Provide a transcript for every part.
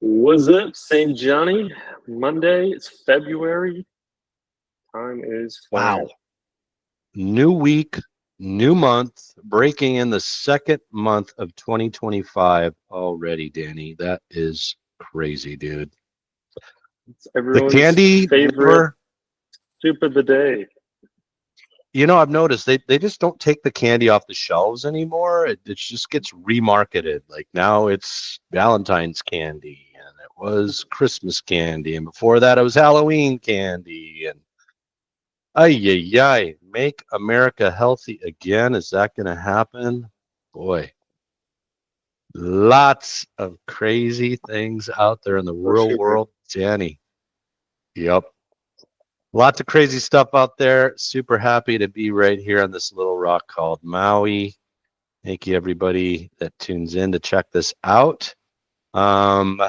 What's up, St. Johnny? Monday, it's February. Time is flying. Wow. New week, new month, breaking in the second month of 2025 already, Danny. That is crazy, dude. It's The everyone's candy favorite never, soup of the day. I've noticed they just don't take the candy off the shelves anymore. It just gets remarketed. Like now it's Valentine's candy and it was Christmas candy. And before that, it was Halloween candy. And ay, ay, ay, make America healthy again. Is that going to happen? Boy, lots of crazy things out there in the For real sure. world, Danny. Yep. Lots of crazy stuff out there. Super happy to be right here on this little rock called Maui. Thank you, everybody that tunes in to check this out. Um,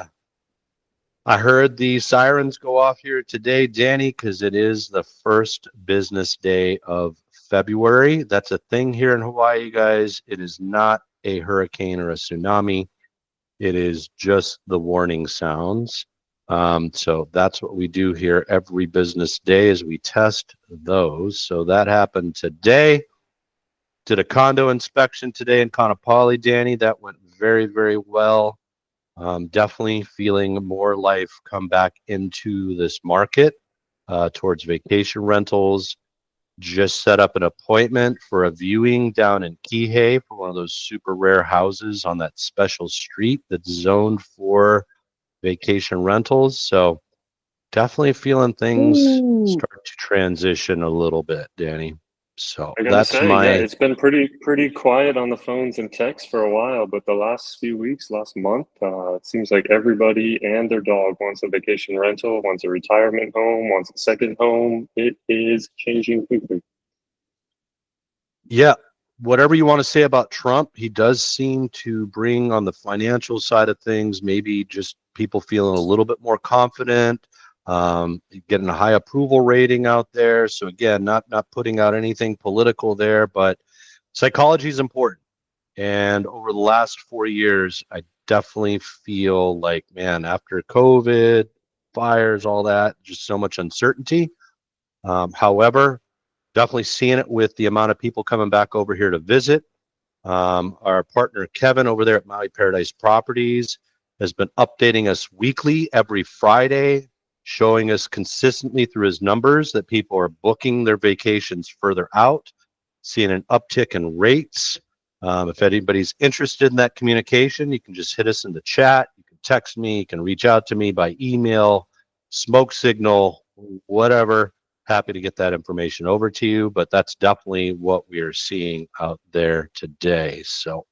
I heard the sirens go off here today, Danny, because it is the first business day of February. That's a thing here in Hawaii, guys. It is not a hurricane or a tsunami. It is just the warning sounds. So that's what we do here every business day is we test those. So that happened today. Did a condo inspection today in Kaanapali, Danny. That went very, very well. Definitely feeling more life come back into this market towards vacation rentals. Just set up an appointment for a viewing down in Kihei for one of those super rare houses on that special street that's zoned for vacation rentals. So definitely feeling things Ooh. start to transition a little bit, Danny. So I gotta that's say, yeah, my it's been pretty quiet on the phones and texts for a while, but the last few weeks, last month, it seems like everybody and their dog wants a vacation rental, wants a retirement home, wants a second home. It is changing quickly. Yeah, whatever you want to say about Trump, he does seem to bring on the financial side of things, maybe just people feeling a little bit more confident, getting a high approval rating out there. So again, not putting out anything political there, but psychology is important. And over the last 4 years, I definitely feel like, man, after COVID, fires, all that, just so much uncertainty. However, definitely seeing it with the amount of people coming back over here to visit. Our partner Kevin over there at Maui Paradise Properties has been updating us weekly every Friday, showing us consistently through his numbers that people are booking their vacations further out, seeing an uptick in rates. If anybody's interested in that communication, you can just hit us in the chat. You can text me, you can reach out to me by email, smoke signal, whatever. Happy to get that information over to you, but that's definitely what we are seeing out there today. So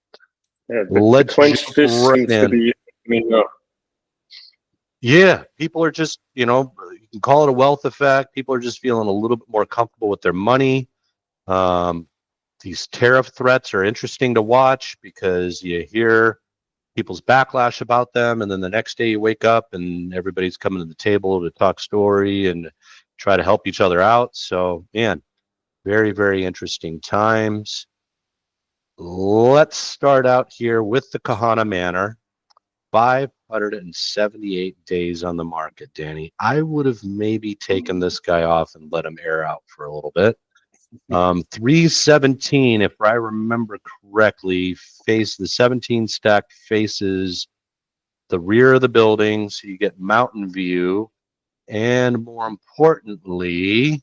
Yeah, the let's clenched jump fist right seems to in. be, no. Yeah, people are just, you can call it a wealth effect. People are just feeling a little bit more comfortable with their money. Um, these tariff threats are interesting to watch because you hear people's backlash about them, and then the next day you wake up and everybody's coming to the table to talk story and try to help each other out. So, man, very, very interesting times. Let's start out here with the Kahana Manor. 578 days on the market, Danny. I would have maybe taken this guy off and let him air out for a little bit. 317, if I remember correctly, the 17 stack faces the rear of the building, so you get mountain view. And more importantly,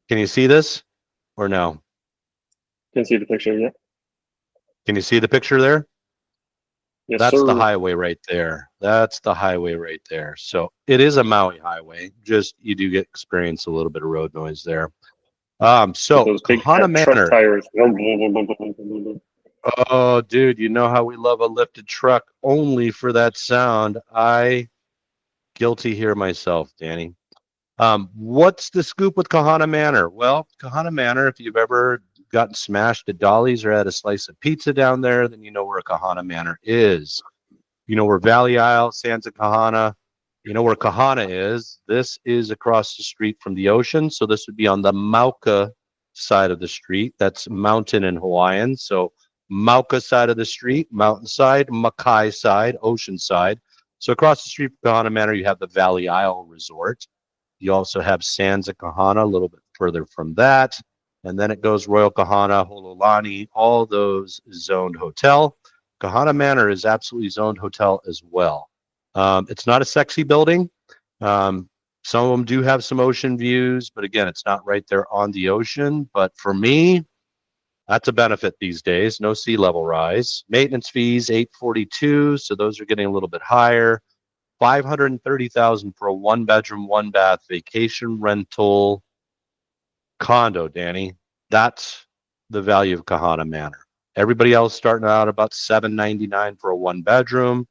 can you see this or no? Can see the picture yet? Can you see the picture there? Yes, That's the sir. highway right there. That's the highway right there. So it is a Maui highway. Just you do get experience a little bit of road noise there. With So those big Kahana fat truck Manor. tires. Oh, dude, you know how we love a lifted truck only for that sound. I guilty here myself, Danny. What's the scoop with Kahana Manor? Well, Kahana Manor, if you've ever gotten smashed at Dolly's or had a slice of pizza down there, then you know where Kahana Manor is. You know where Valley Isle, Sands of Kahana, you know where Kahana is. This is across the street from the ocean. So this would be on the Mauka side of the street. That's mountain in Hawaiian. So Mauka side of the street, mountainside, Makai side, ocean side. So across the street from Kahana Manor, you have the Valley Isle Resort. You also have Sands at Kahana, a little bit further from that. And then it goes Royal Kahana, Hololani, all those zoned hotel. Kahana Manor is absolutely zoned hotel as well. It's not a sexy building. Um, some of them do have some ocean views, but again, it's not right there on the ocean. But for me, that's a benefit these days. No sea level rise. Maintenance fees, $842. So those are getting a little bit higher. $530,000 for a 1-bedroom, 1-bath vacation rental condo, Danny. That's the value of Kahana Manor. Everybody else starting out about $799 for a 1-bedroom.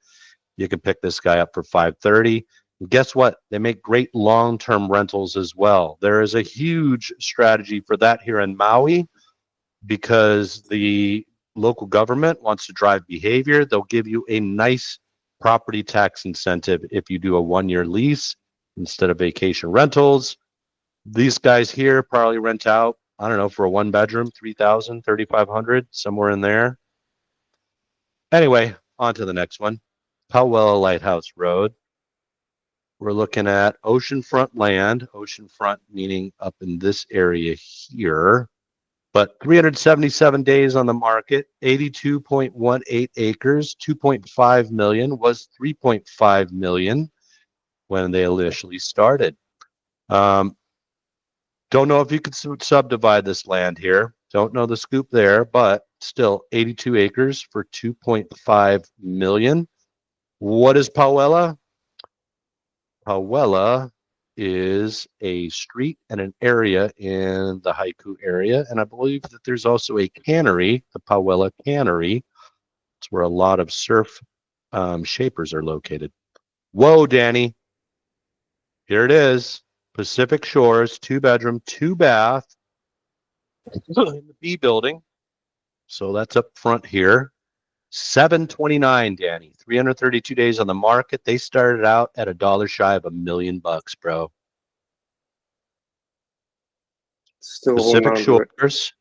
You can pick this guy up for $530. And guess what? They make great long-term rentals as well. There is a huge strategy for that here in Maui because the local government wants to drive behavior. They'll give you a nice property tax incentive if you do a 1-year lease instead of vacation rentals. These guys here probably rent out, I don't know, for a 1-bedroom, 3,000, 3,500, somewhere in there. Anyway, on to the next one. Pauwela Lighthouse Road. We're looking at oceanfront land, oceanfront meaning up in this area here, but 377 days on the market, 82.18 acres, 2.5 million was 3.5 million when they initially started. Don't know if you could subdivide this land here. Don't know the scoop there, but still 82 acres for 2.5 million. What is Pauwela? Pauwela is a street and an area in the Haiku area. And I believe that there's also a cannery, the Pauwela Cannery. It's where a lot of surf shapers are located. Whoa, Danny. Here it is. Pacific Shores, 2-bedroom, 2-bath in the B building. So that's up front here. 729, Danny. 332 days on the market. They started out at $1 shy of $1 million, bro. Still holding Pacific on to it. Shores.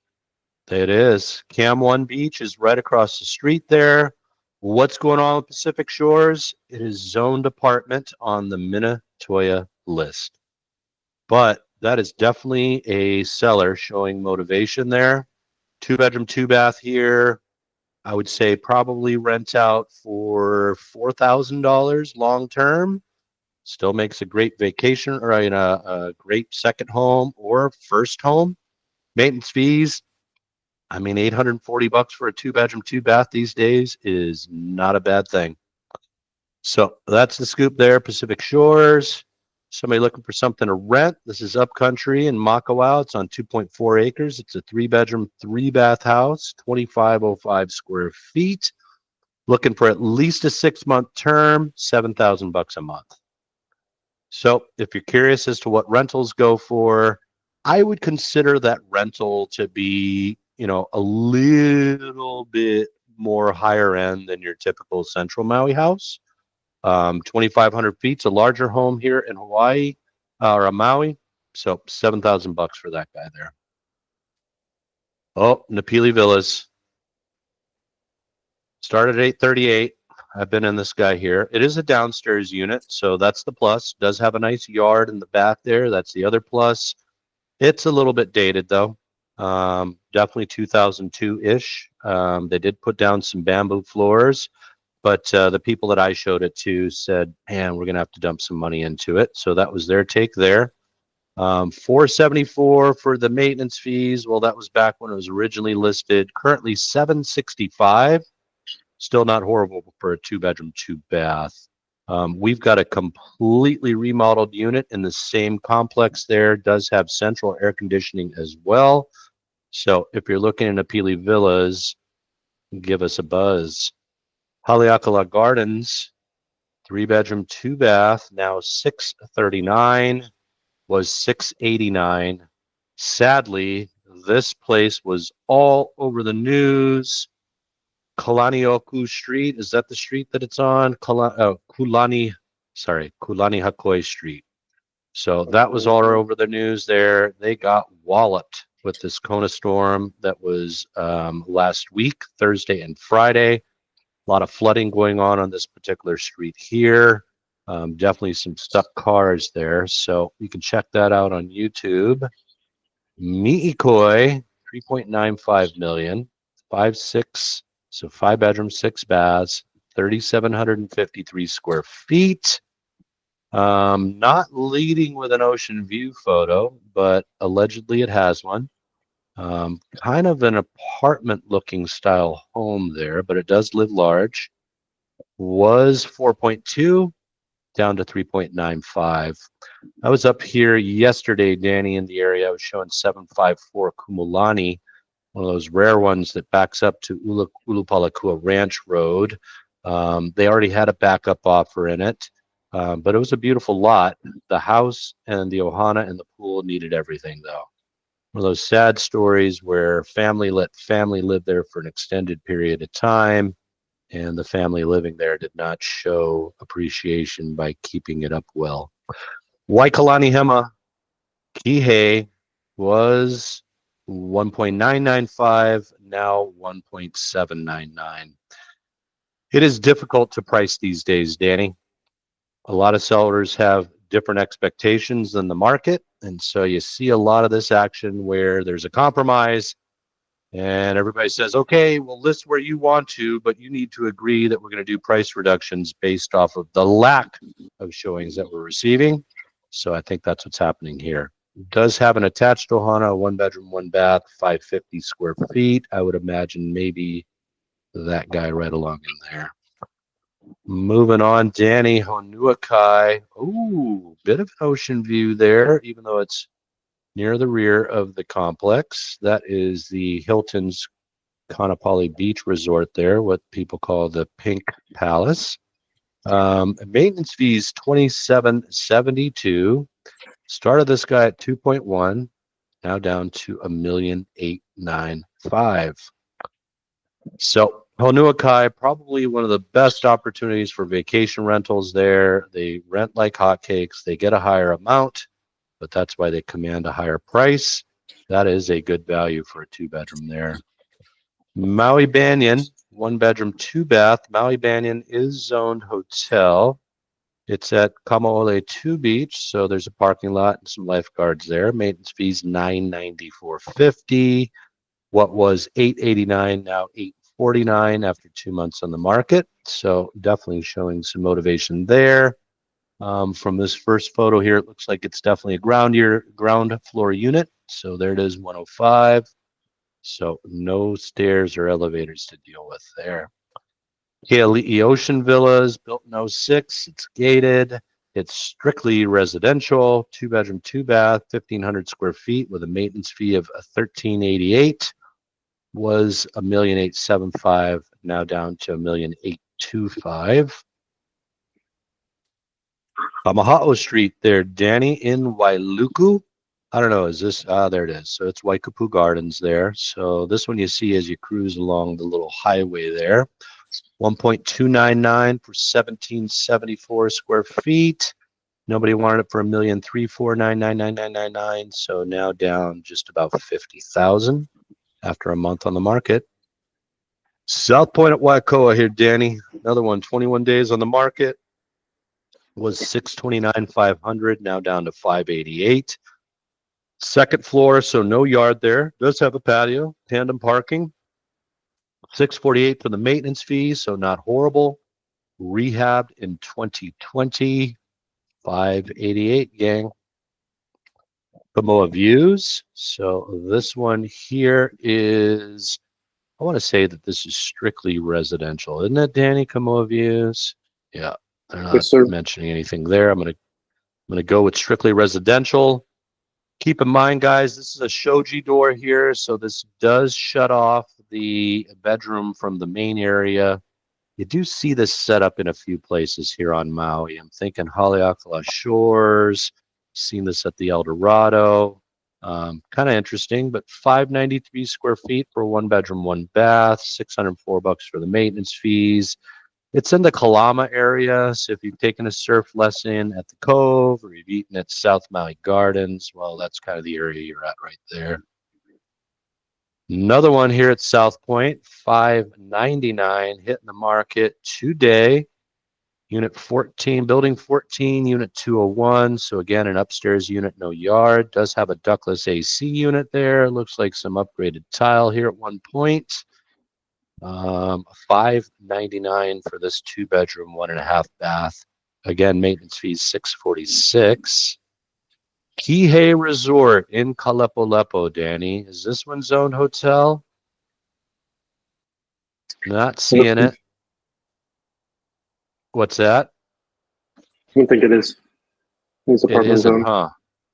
It is. Cam One Beach is right across the street there. What's going on with Pacific Shores? It is zoned apartment on the Minatoya list. But that is definitely a seller showing motivation there. 2-bedroom, 2-bath here. I would say probably rent out for $4,000 long term. Still makes a great vacation or a great second home or first home. Maintenance fees, I mean, $840 for a 2-bedroom, 2-bath these days is not a bad thing. So that's the scoop there, Pacific Shores. Somebody looking for something to rent. This is upcountry in Makawao. It's on 2.4 acres. It's a 3-bedroom, 3-bath house, 2,505 square feet. Looking for at least a 6-month term, $7,000 a month. So if you're curious as to what rentals go for, I would consider that rental to be, a little bit more higher end than your typical Central Maui house. 2,500 feet's a larger home here in Hawaii or Maui. So $7,000 for that guy there. Oh, Napili Villas. Started at 838. I've been in this guy here. It is a downstairs unit, so that's the plus. Does have a nice yard in the back there. That's the other plus. It's a little bit dated though. Definitely 2002-ish. They did put down some bamboo floors, but the people that I showed it to said, man, we're going to have to dump some money into it. So that was their take there. 474 for the maintenance fees. Well, that was back when it was originally listed. Currently 765. Still not horrible for a 2-bedroom, 2-bath. We've got a completely remodeled unit in the same complex there. Does have central air conditioning as well. So if you're looking in Napili Villas, give us a buzz. Haleakala Gardens, 3-bedroom, 2-bath, now 639, was 689. Sadly, this place was all over the news. Kalanioku Street, is that the street that it's on? Kulani Hakoi Street. So that was all over the news there. They got walloped with this Kona storm that was last week, Thursday and Friday. A lot of flooding going on this particular street here. Definitely some stuck cars there. So you can check that out on YouTube. Mi'ikoi, 3.95 million, 5.6, so 5 bedrooms, 6 baths, 3,753 square feet. Not leading with an ocean view photo, but allegedly it has one. Kind of an apartment looking style home there, but it does live large. Was 4.2 down to 3.95. I was up here yesterday, Danny, in the area. I was showing 754 Kumulani, one of those rare ones that backs up to Ulupalakua Ranch Road. They already had a backup offer in it, but it was a beautiful lot. The house and the ohana and the pool needed everything, though. One of those sad stories where family let family live there for an extended period of time, and the family living there did not show appreciation by keeping it up well. Waikalani Hema Kihei was 1.995, now 1.799. It is difficult to price these days, Danny. A lot of sellers have different expectations than the market, and so you see a lot of this action where there's a compromise and everybody says, okay, we'll list where you want to, but you need to agree that we're going to do price reductions based off of the lack of showings that we're receiving. So I think that's what's happening here. It does have an attached ohana, 1 bedroom, 1 bath, 550 square feet. I would imagine maybe that guy right along in there. Moving on, Danny, Honuakai. Ooh, bit of an ocean view there, even though it's near the rear of the complex. That is the Hilton's Kaanapali Beach Resort there, what people call the Pink Palace. Maintenance fees $27.72. Started this guy at 2.1, now down to $1,895,000. So Honuakai, probably one of the best opportunities for vacation rentals there. They rent like hotcakes. They get a higher amount, but that's why they command a higher price. That is a good value for a 2 bedroom there. Maui Banyan, 1 bedroom, 2 bath. Maui Banyan is zoned hotel. It's at Kamaole 2 Beach, so there's a parking lot and some lifeguards there. Maintenance fees $994.50. What was $889 now $849 after 2 months on the market. So definitely showing some motivation there. From this first photo here, it looks like it's definitely a ground floor unit. So there it is, 105. So no stairs or elevators to deal with there. Keali'i Ocean Villas, built in 06. It's gated. It's strictly residential, 2 bedroom, 2 bath, 1,500 square feet with a maintenance fee of $1,388. Was $1,875,000, now down to $1,825,000. Maha'o Street there, Danny, in Wailuku. I don't know, is this, there it is. So it's Waikupu Gardens there. So this one you see as you cruise along the little highway there. 1.299 for 1,774 square feet. Nobody wanted it for $1,349,99999. So now down just about $50,000 after a month on the market. South Point at Waikoa here, Danny. Another one, 21 days on the market. Was $629,500, now down to $588. Second floor, so no yard there. Does have a patio, tandem parking. $648 for the maintenance fee, so not horrible. Rehabbed in 2020. $588, gang. Pamoa Views. So this one here is, I want to say that this is strictly residential, isn't it, Danny? Kamoa Views. Yeah, they're not Yes, sir. mentioning anything there. I'm gonna go with strictly residential. Keep in mind, guys, this is a shoji door here, so this does shut off the bedroom from the main area. You do see this set up in a few places here on Maui. I'm thinking Haleakala Shores, seen this at the El Dorado. Kind of interesting, but 593 square feet for a 1 bedroom, 1 bath, $604 for the maintenance fees. It's in the Kalama area, so if you've taken a surf lesson at the Cove or you've eaten at South Maui Gardens, well, that's kind of the area you're at right there. Another one here at South Point, $599, hitting the market today. Unit 14, building 14, unit 201. So again, an upstairs unit, no yard. Does have a ductless AC unit there. Looks like some upgraded tile here at one point. $599 for this 2-bedroom, 1.5 bath. Again, maintenance fees $646. Kihei Resort in Kalepolepo, Danny. Is this one zoned hotel? Not seeing it. What's that? I don't think it is. It's It apartment isn't, zone. huh?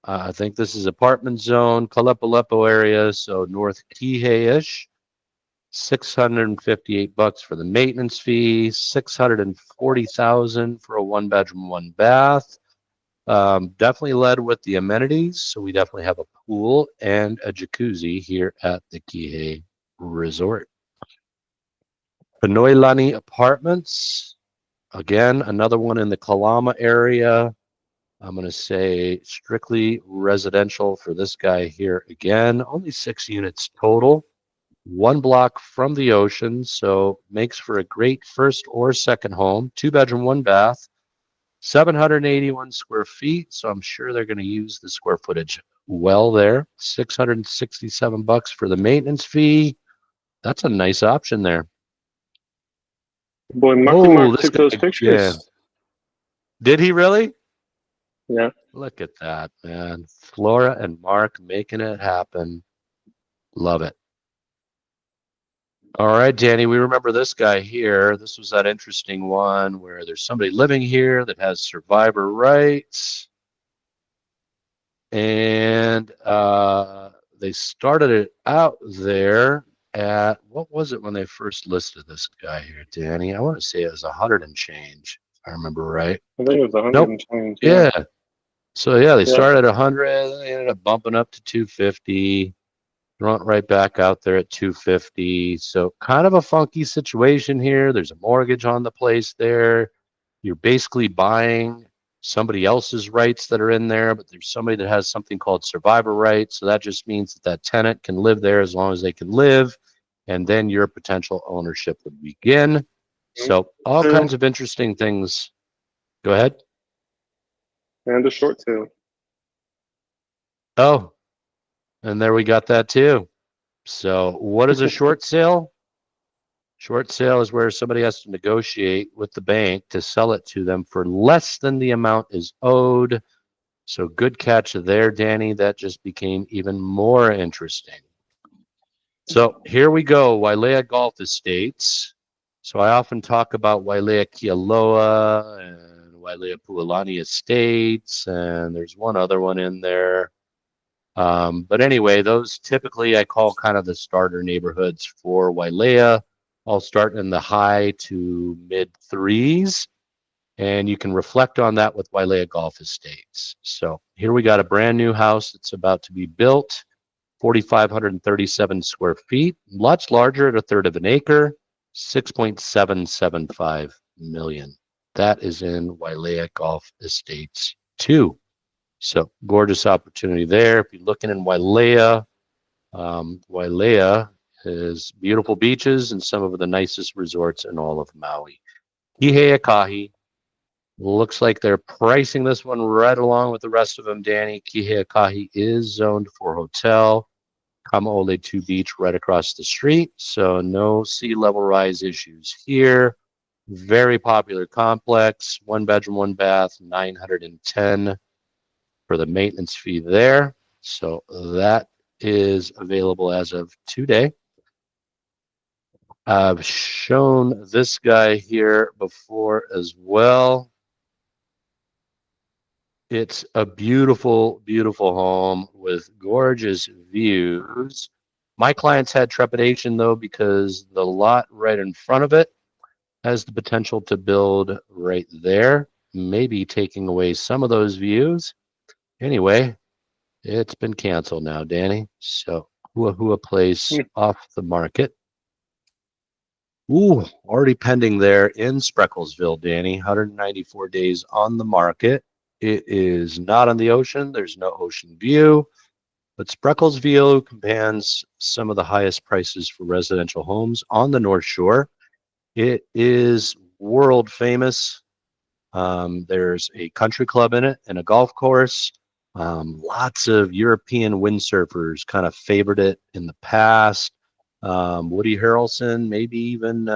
I think this is apartment zone, Kalepolepo area, so North Kihei-ish. $658 for the maintenance fee, $640,000 for a 1-bedroom, 1-bath. Definitely led with the amenities, so we definitely have a pool and a jacuzzi here at the Kihei Resort. Panoilani Apartments, again, another one in the Kalama area. I'm going to say strictly residential for this guy here again. Only 6 units total. 1 block from the ocean, so makes for a great first or second home. 2-bedroom, 1-bath. 781 square feet, so I'm sure they're going to use the square footage well there. $667 for the maintenance fee. That's a nice option there. Boy, Marky Oh, Mark this took guy those again. pictures. Did he really? Yeah. Look at that, man. Flora and Mark making it happen. Love it. All right, Danny, we remember this guy here. This was that interesting one where there's somebody living here that has survivor rights. And they started it out there at, what was it when they first listed this guy here, Danny? I want to say it was 100 and change, if I remember right. I think it was 100 Nope. and change. Yeah. So yeah, they Yeah. started at 100, they ended up bumping up to 250, went right back out there at 250. So kind of a funky situation here. There's a mortgage on the place there. You're basically buying somebody else's rights that are in there, but there's somebody that has something called survivor rights. So that just means that that tenant can live there as long as they can live, and then your potential ownership would begin. So all Sale kinds of interesting things. Go ahead. and a short sale. Oh, and there we got that too. So what is a short sale? Short sale is where somebody has to negotiate with the bank to sell it to them for less than the amount is owed. So good catch there, Danny. That just became even more interesting. So here we go, Wailea Golf Estates. So I often talk about Wailea Kealoha and Wailea Pualani Estates, and there's one other one in there. But anyway, those typically I call kind of the starter neighborhoods for Wailea. I'll start in the high to mid threes, and you can reflect on that with Wailea Golf Estates. So here we got a brand new house that's about to be built, 4,537 square feet, lots larger at a third of an acre, 6.775 million. That is in Wailea Golf Estates 2. So gorgeous opportunity there. If you're looking in Wailea, Wailea is beautiful beaches and some of the nicest resorts in all of Maui. Kiheakahi, looks like they're pricing this one right along with the rest of them, Danny. Kiheakahi is zoned for hotel. Kamaole 2 Beach right across the street, so no sea level rise issues here. Very popular complex, 1-bedroom, 1-bath, 910 for the maintenance fee there. So that is available as of today. I've shown this guy here before as well. It's a beautiful, beautiful home with gorgeous views. My clients had trepidation though, because the lot right in front of it has the potential to build right there, maybe taking away some of those views. Anyway, it's been canceled now, Danny. So Hua Hua Place off the market. Ooh, already pending there in Sprecklesville, Danny. 194 days on the market. It is not on the ocean. There's no ocean view. But Spreckelsville commands some of the highest prices for residential homes on the North Shore. It is world famous. There's a country club in it and a golf course. Lots of European windsurfers kind of favored it in the past. Woody Harrelson, maybe even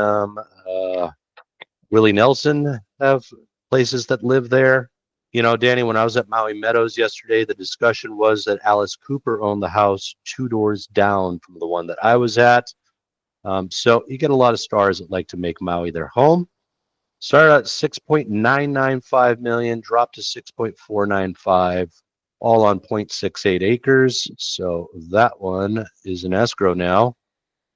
Willie Nelson have places that live there. You know, Danny, when I was at Maui Meadows yesterday, the discussion was that Alice Cooper owned the house 2 doors down from the one that I was at. So you get a lot of stars that like to make Maui their home. Started at 6.995 million, dropped to 6.495, all on 0.68 acres. So that one is in escrow now.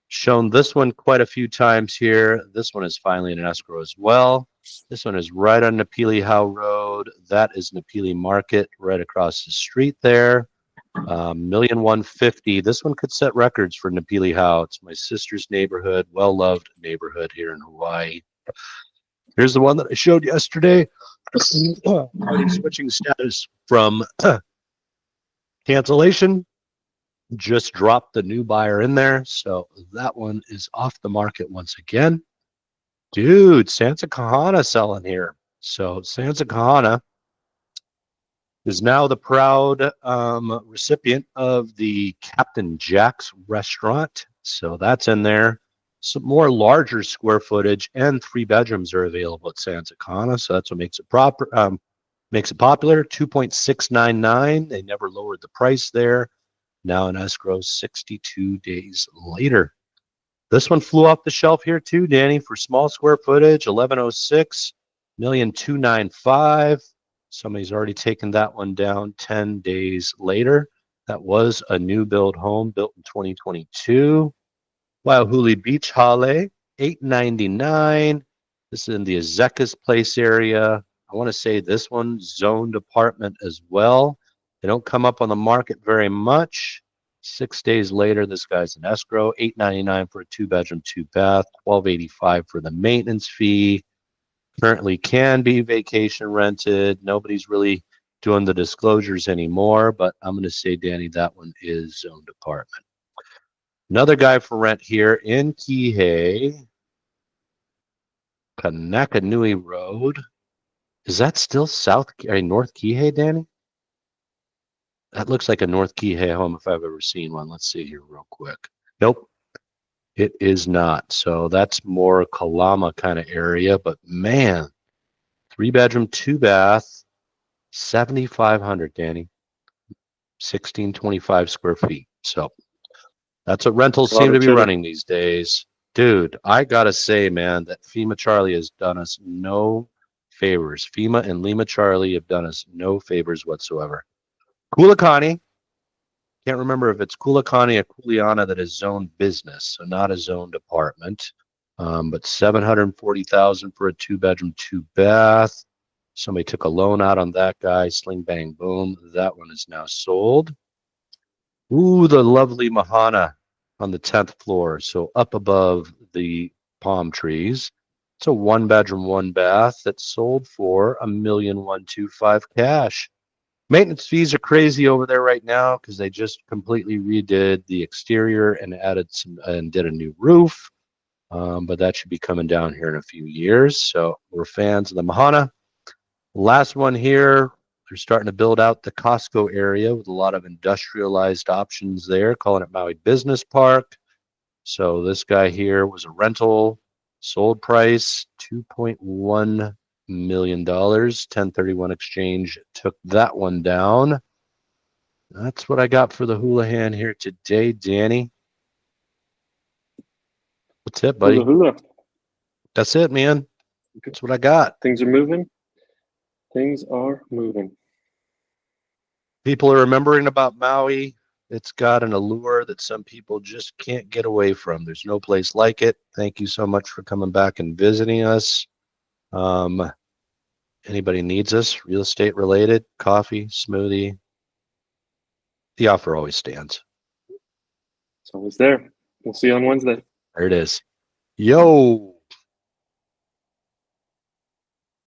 Shown this one quite a few times here. This one is finally in escrow as well. This one is right on Napili Howe Road. That is Napili Market right across the street there. 1,150,000. This one could set records for Napili Howe. It's my sister's neighborhood, well-loved neighborhood here in Hawaii. Here's the one that I showed yesterday. Already switching status from cancellation. Just dropped the new buyer in there. So that one is off the market once again. Dude, Santa Kahana selling here. So Santa Kahana is now the proud recipient of the Captain Jack's restaurant. So that's in there. Some more larger square footage and 3 bedrooms are available at Santa Cana, so that's what makes it makes it popular. 2.699. They never lowered the price there. Now in escrow 62 days later. This one flew off the shelf here too, Danny, for small square footage, 1106, 1,295,000. Somebody's already taken that one down 10 days later. That was a new build home built in 2022. Waiahuli Beach Hale, 899. This is in the Azekas Place area. I want to say this one's zoned apartment as well. They don't come up on the market very much. 6 days later, this guy's in escrow, 899 for a 2-bedroom, 2-bath, 1285 for the maintenance fee. Currently can be vacation rented. Nobody's really doing the disclosures anymore, but I'm going to say, Danny, that one is zoned apartment. Another guy for rent here in Kihei, Kanakanui Road. Is that still North Kihei, Danny? That looks like a North Kihei home if I've ever seen one. Let's see here real quick. Nope, it is not. So that's more Kalama kind of area, but man, 3-bedroom, 2-bath, 7,500, Danny. 1,625 square feet. So that's what rentals seem to be running these days. Dude, I gotta say, man, that FEMA Charlie has done us no favors. FEMA and Lima Charlie have done us no favors whatsoever. Kulakani, can't remember if it's Kulakani or Kuliana that is zoned business, so not a zoned apartment. But 740,000 for a 2-bedroom, 2-bath. Somebody took a loan out on that guy. Sling bang boom. That one is now sold. Ooh, the lovely Mahana on the 10th floor. So up above the palm trees. It's a 1-bedroom, 1-bath that sold for $1,125,000 cash. Maintenance fees are crazy over there right now because they just completely redid the exterior and added some and did a new roof. But that should be coming down here in a few years. So we're fans of the Mahana. Last one here. They're starting to build out the Costco area with a lot of industrialized options there, calling it Maui Business Park. So this guy here was a rental, sold price $2.1 million. 1031 exchange took that one down. That's what I got for the Hulahan here today, Danny. What's it, buddy? Hula. That's it, man. That's what I got. Things are moving. Things are moving. People are remembering about Maui. It's got an allure that some people just can't get away from. There's no place like it. Thank you so much for coming back and visiting us. Anybody needs us, real estate related, coffee, smoothie, the offer always stands. It's always there. We'll see you on Wednesday. There it is. Yo.